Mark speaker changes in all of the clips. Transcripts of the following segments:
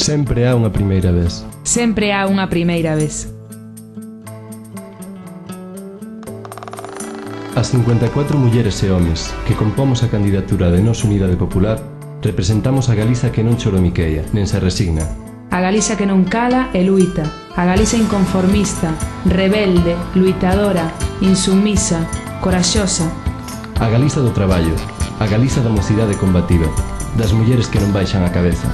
Speaker 1: Sempre há unha primeira vez.
Speaker 2: Sempre há unha primeira vez.
Speaker 1: As 54 mulleres e homes que compomos a candidatura de Nós Unidade Popular representamos a Galiza que non choromiqueia, nen se resigna.
Speaker 2: A Galiza que non cala e luita. A Galiza inconformista, rebelde, luitadora, insumisa, coraxosa.
Speaker 1: A Galiza do traballo, a Galiza da mocidade combativa, das mulleres que non baixan a cabeza.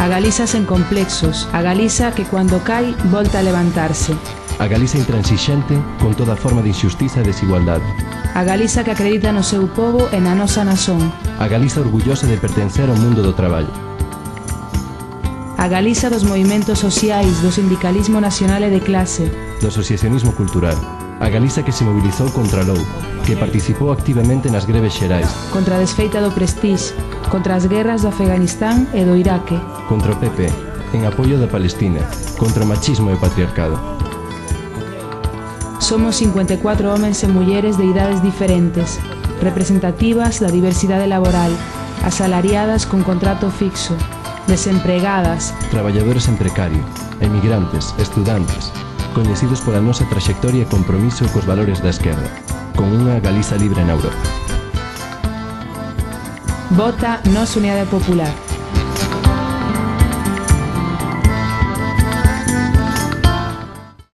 Speaker 2: A Galiza sen complexos, a Galiza que cando cai volta a levantarse.
Speaker 1: A Galiza intransixente con toda forma de injustiza e desigualdade.
Speaker 2: A Galiza que acredita no seu pobo e na nosa nación.
Speaker 1: A Galiza orgullosa de pertencer ao mundo do traballo.
Speaker 2: A Galiza dos movimentos sociais, do sindicalismo nacional e de clase.
Speaker 1: Do asociacionismo cultural. A Galiza que se mobilizou contra a LOU, que participou activamente nas greves xerais.
Speaker 2: Contra a desfeita do Prestige, contra as guerras do Afganistán e do Iraque.
Speaker 1: Contra o PP, en apoio da Palestina, contra o machismo e o patriarcado.
Speaker 2: Somos 54 homens e mulleres de idades diferentes, representativas da diversidade laboral, asalariadas con contrato fixo, desempregadas,
Speaker 1: traballadores en precario, emigrantes, estudantes, coñecidos pola nosa traxectoria e compromiso cos valores da esquerda, con unha Galiza libre na Europa.
Speaker 2: Vota Nós Unidade Popular.